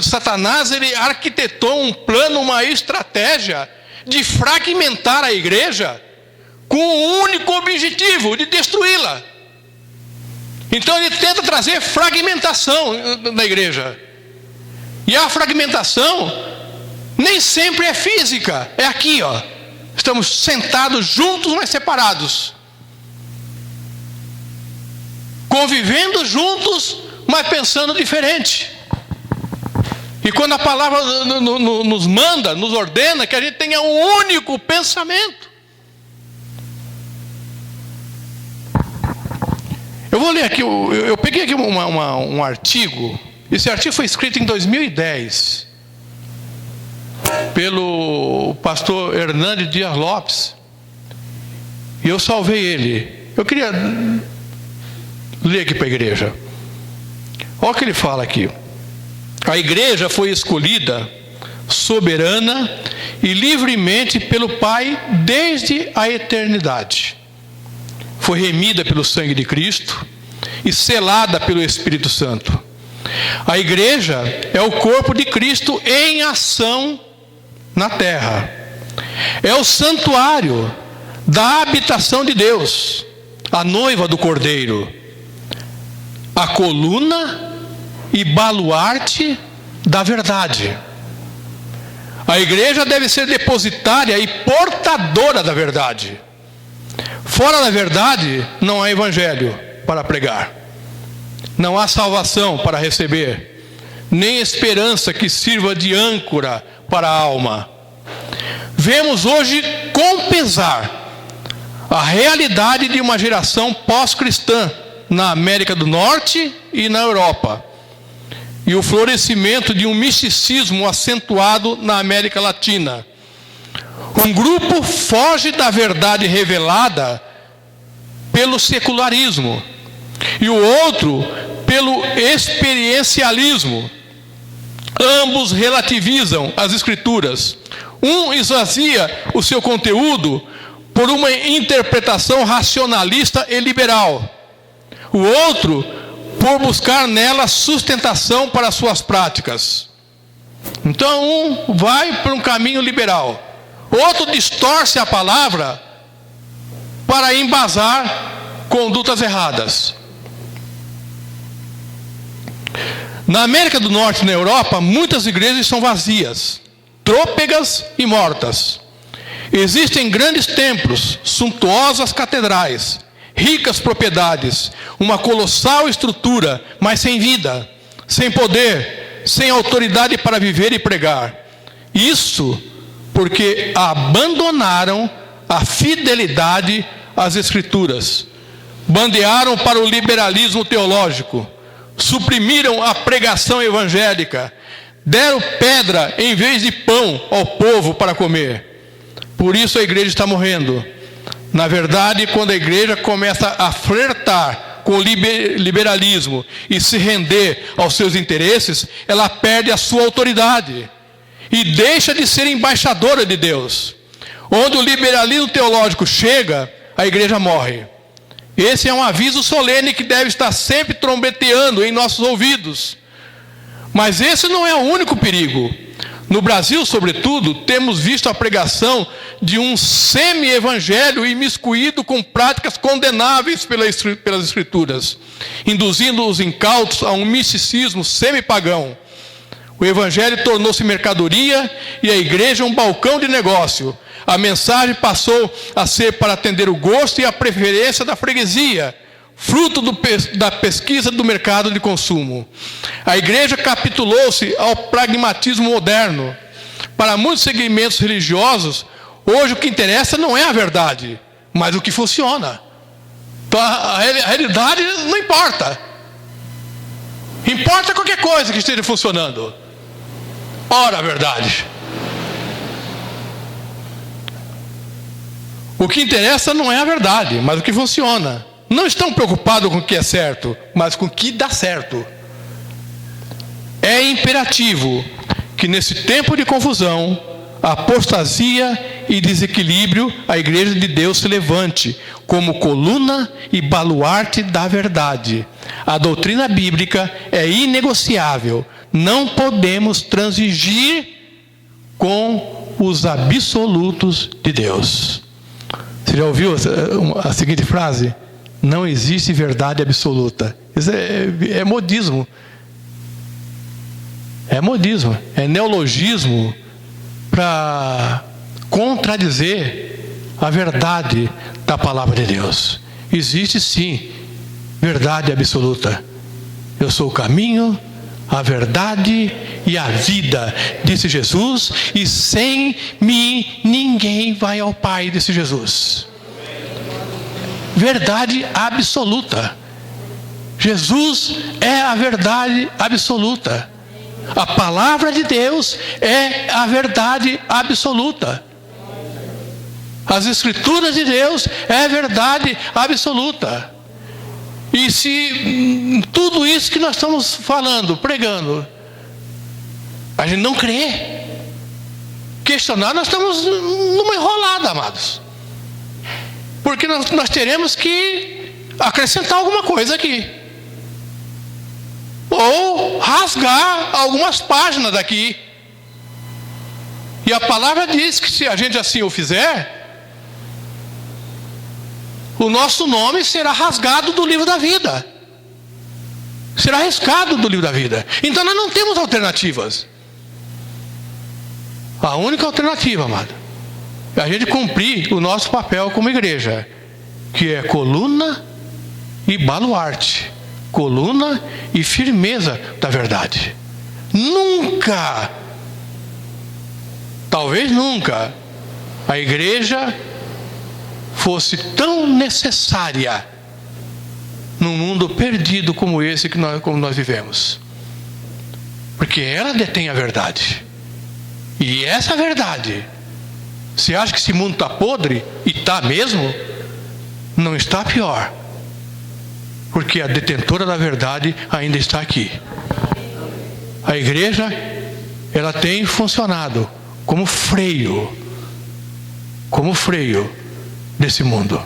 Satanás, ele arquitetou um plano, uma estratégia de fragmentar a igreja com o único objetivo de destruí-la. Então ele tenta trazer fragmentação na igreja. E a fragmentação nem sempre é física. É aqui, ó. Estamos sentados juntos, mas separados. Convivendo juntos, mas pensando diferente. E quando a palavra nos manda, nos ordena que a gente tenha um único pensamento. Eu vou ler aqui, eu peguei aqui um artigo. Esse artigo foi escrito em 2010 pelo pastor Hernandes Dias Lopes. E eu salvei ele. Eu queria ler aqui para a igreja. Olha o que ele fala aqui. A igreja foi escolhida, soberana e livremente pelo Pai desde a eternidade. Foi remida pelo sangue de Cristo e selada pelo Espírito Santo. A igreja é o corpo de Cristo em ação na terra. É o santuário da habitação de Deus, a noiva do Cordeiro, a coluna e baluarte da verdade. A igreja deve ser depositária e portadora da verdade. Fora da verdade, não há evangelho para pregar. Não há salvação para receber, nem esperança que sirva de âncora para a alma. Vemos hoje com pesar a realidade de uma geração pós-cristã na América do Norte e na Europa, e o florescimento de um misticismo acentuado na América Latina. Um grupo foge da verdade revelada pelo secularismo, e o outro pelo experiencialismo. Ambos relativizam as Escrituras. Um esvazia o seu conteúdo por uma interpretação racionalista e liberal. O outro por buscar nela sustentação para suas práticas. Então um vai por um caminho liberal, outro distorce a palavra para embasar condutas erradas. Na América do Norte e na Europa, muitas igrejas são vazias, trôpegas e mortas. Existem grandes templos, suntuosas catedrais, ricas propriedades, uma colossal estrutura, mas sem vida, sem poder, sem autoridade para viver e pregar. Isso porque abandonaram a fidelidade às Escrituras, bandearam para o liberalismo teológico, suprimiram a pregação evangélica, deram pedra em vez de pão ao povo para comer. Por isso a igreja está morrendo. Na verdade, quando a igreja começa a flertar com o liberalismo e se render aos seus interesses, ela perde a sua autoridade e deixa de ser embaixadora de Deus. Onde o liberalismo teológico chega, a igreja morre. Esse é um aviso solene que deve estar sempre trombeteando em nossos ouvidos. Mas esse não é o único perigo. No Brasil, sobretudo, temos visto a pregação de um semi-evangelho imiscuído com práticas condenáveis pelas Escrituras, induzindo os incautos a um misticismo semi-pagão. O evangelho tornou-se mercadoria e a igreja um balcão de negócio. A mensagem passou a ser para atender o gosto e a preferência da freguesia, fruto da pesquisa do mercado de consumo. A igreja capitulou-se ao pragmatismo moderno. Para muitos segmentos religiosos, hoje o que interessa não é a verdade, mas o que funciona. Então a realidade não importa. Importa qualquer coisa que esteja funcionando. Ora, a verdade. O que interessa não é a verdade, mas o que funciona. Não estão preocupados com o que é certo, mas com o que dá certo. É imperativo que nesse tempo de confusão, apostasia e desequilíbrio, a igreja de Deus se levante como coluna e baluarte da verdade. A doutrina bíblica é inegociável. Não podemos transigir com os absolutos de Deus. Você já ouviu a seguinte frase? Não existe verdade absoluta. Isso é modismo. É modismo. É neologismo para contradizer a verdade da palavra de Deus. Existe sim verdade absoluta. Eu sou o caminho, a verdade e a vida, disse Jesus, e sem mim ninguém vai ao Pai, disse Jesus. Verdade absoluta. Jesus é a verdade absoluta. A palavra de Deus é a verdade absoluta. As Escrituras de Deus é a verdade absoluta. E se tudo isso que nós estamos falando, pregando, a gente não crê, questionar, nós estamos numa enrolada, amados. Porque nós teremos que acrescentar alguma coisa aqui. Ou rasgar algumas páginas daqui. E a palavra diz que se a gente assim o fizer, o nosso nome será rasgado do livro da vida. Será riscado do livro da vida. Então nós não temos alternativas. A única alternativa, amado, é a gente cumprir o nosso papel como igreja, que é coluna e baluarte, coluna e firmeza da verdade. Nunca, talvez nunca, a igreja fosse tão necessária num mundo perdido como esse como nós vivemos. Porque ela detém a verdade. E essa verdade, você acha que esse mundo está podre? E está mesmo? Não está pior. Porque a detentora da verdade ainda está aqui. A igreja, ela tem funcionado como freio desse mundo.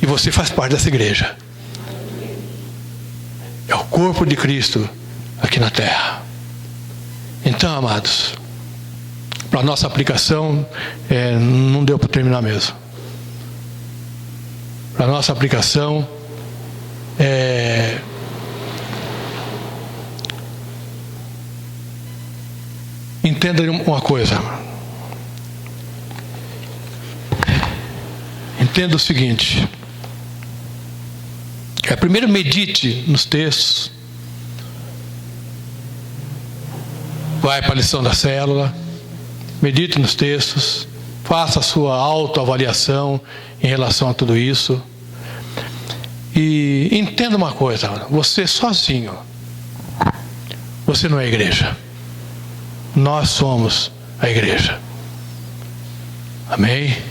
E você faz parte dessa igreja. É o corpo de Cristo aqui na terra. Então, amados, para a nossa aplicação, não deu para terminar mesmo. Para a nossa aplicação, Entenda uma coisa. Entenda o seguinte. Primeiro medite nos textos. Vai para a lição da célula. Medite nos textos. Faça a sua autoavaliação em relação a tudo isso. E entenda uma coisa. Você sozinho, você não é a igreja. Nós somos a igreja. Amém?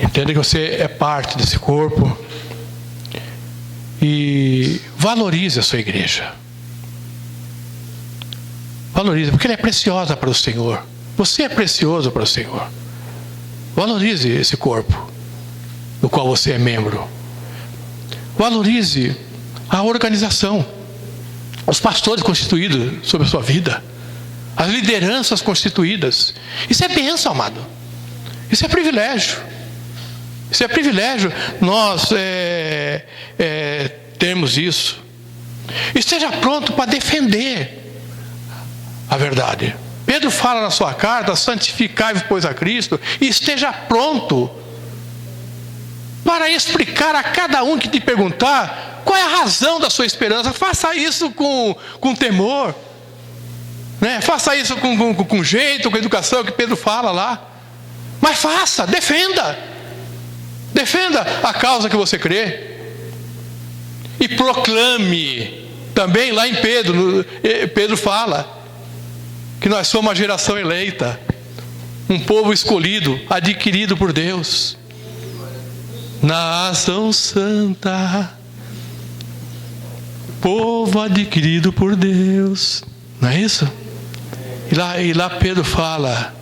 Entenda que você é parte desse corpo. E valorize a sua igreja. Valorize, porque ela é preciosa para o Senhor. Você é precioso para o Senhor. Valorize esse corpo do qual você é membro. Valorize a organização, os pastores constituídos sobre a sua vida, as lideranças constituídas. Isso é bênção, amado. Isso é privilégio. Isso é privilégio. Nós temos isso. Esteja pronto para defender a verdade. Pedro fala na sua carta: santificai-vos, pois, a Cristo, e esteja pronto para explicar a cada um que te perguntar qual é a razão da sua esperança. Faça isso com temor, né? Faça isso com jeito, com educação, que Pedro fala lá. Mas faça, defenda a causa que você crê. E proclame também, lá em Pedro fala que nós somos uma geração eleita, um povo escolhido, adquirido por Deus, nação santa, povo adquirido por Deus. Não é isso? E lá Pedro fala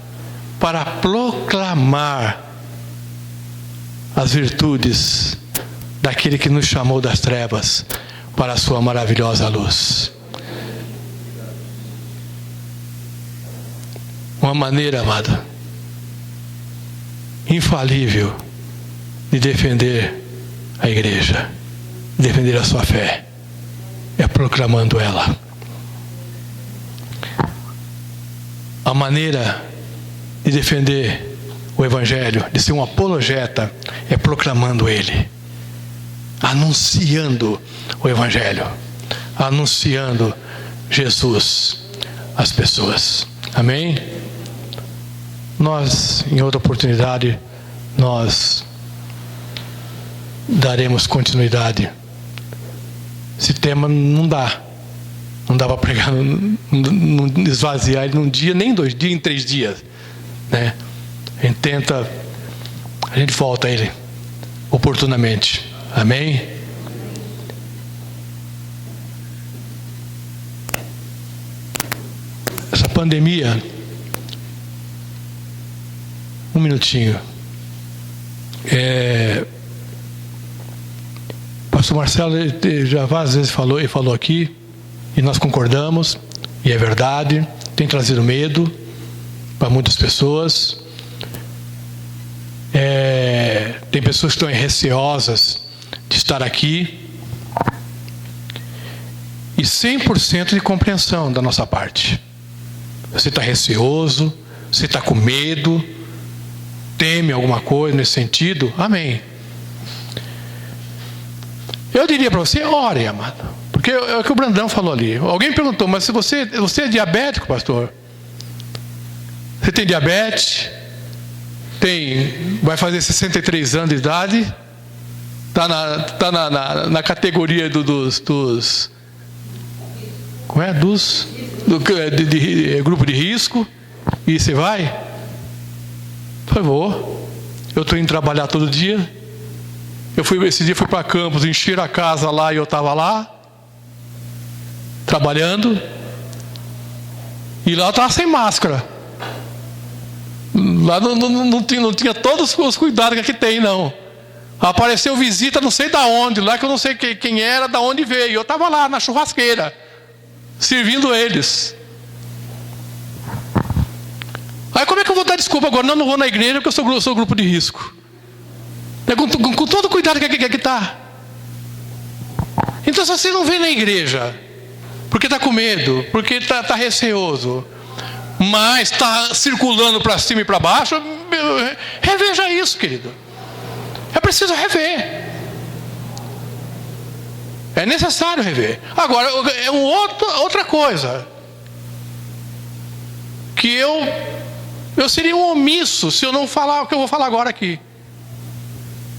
para proclamar as virtudes daquele que nos chamou das trevas para a sua maravilhosa luz. Uma maneira, amada, infalível de defender a igreja, defender a sua fé, é proclamando ela. A maneira de defender o Evangelho, de ser um apologeta, é proclamando ele, anunciando o Evangelho, anunciando Jesus às pessoas. Amém? Nós, em outra oportunidade, nós daremos continuidade. Esse tema não dá para pregar, não esvaziar ele num dia, nem 2 dias, em 3 dias, né? A gente volta a ele oportunamente. Amém? Essa pandemia, um minutinho. Pastor Marcelo já várias vezes falou aqui, e nós concordamos, e é verdade, tem trazido medo para muitas pessoas. Tem pessoas que estão receosas de estar aqui, e 100% de compreensão da nossa parte. Você está receoso, você está com medo, teme alguma coisa nesse sentido, amém. Eu diria para você, ore, amado, porque é o que o Brandão falou ali. Alguém perguntou: mas se você é diabético, pastor? Você tem diabetes? Vai fazer 63 anos de idade, está na categoria dos como é? Do grupo de risco, e você vai? Por favor, eu estou indo trabalhar todo dia. Esse dia fui para Campos, encher a casa lá, e eu estava lá trabalhando, e lá eu estava sem máscara. Lá não tinha todos os cuidados que aqui tem, não. Apareceu visita não sei da onde, lá que eu não sei quem era, da onde veio. Eu estava lá na churrasqueira, servindo eles. Aí como é que eu vou dar desculpa agora? Não vou na igreja porque eu sou grupo de risco. Com todo o cuidado que aqui está. Então, se você não vem na igreja porque está com medo, porque está receoso, mas está circulando para cima e para baixo, reveja isso, querido. É preciso rever. É necessário rever. Agora, é outra coisa. Que eu seria um omisso se eu não falar o que eu vou falar agora aqui.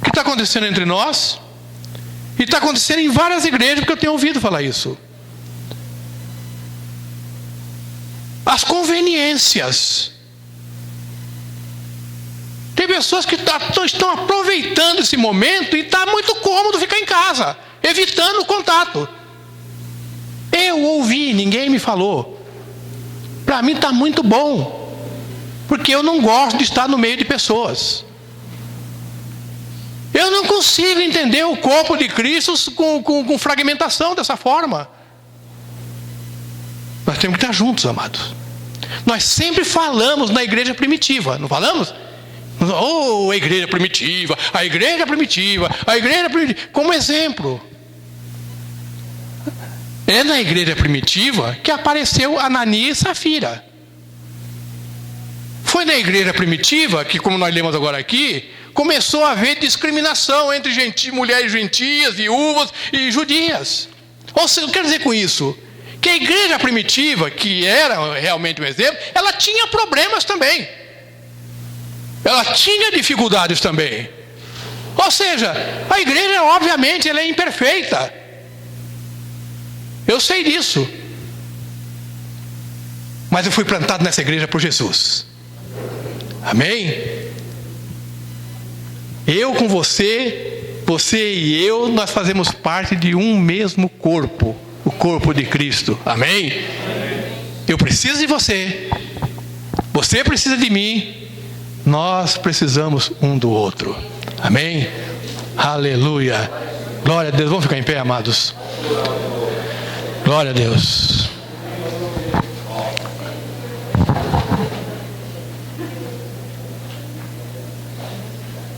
O que está acontecendo entre nós? E está acontecendo em várias igrejas, porque eu tenho ouvido falar isso. As conveniências. Tem pessoas que estão aproveitando esse momento e está muito cômodo ficar em casa, evitando o contato. Eu ouvi, ninguém me falou. Para mim está muito bom, porque eu não gosto de estar no meio de pessoas. Eu não consigo entender o corpo de Cristo com fragmentação dessa forma. Nós temos que estar juntos, amados. Nós sempre falamos na igreja primitiva, não falamos? Oh, a igreja primitiva, a igreja primitiva, a igreja primitiva, como exemplo. É na igreja primitiva que apareceu Ananias e Safira. Foi na igreja primitiva que, como nós lemos agora aqui, começou a haver discriminação entre mulheres gentias, viúvas e judias. Ou seja, eu quero dizer com isso que a igreja primitiva, que era realmente um exemplo, ela tinha problemas também. Ela tinha dificuldades também. Ou seja, a igreja, obviamente, ela é imperfeita. Eu sei disso. Mas eu fui plantado nessa igreja por Jesus. Amém? Eu com você, você e eu, nós fazemos parte de um mesmo corpo. O corpo de Cristo. Amém? Eu preciso de você. Você precisa de mim. Nós precisamos um do outro. Amém? Aleluia. Glória a Deus. Vamos ficar em pé, amados. Glória a Deus.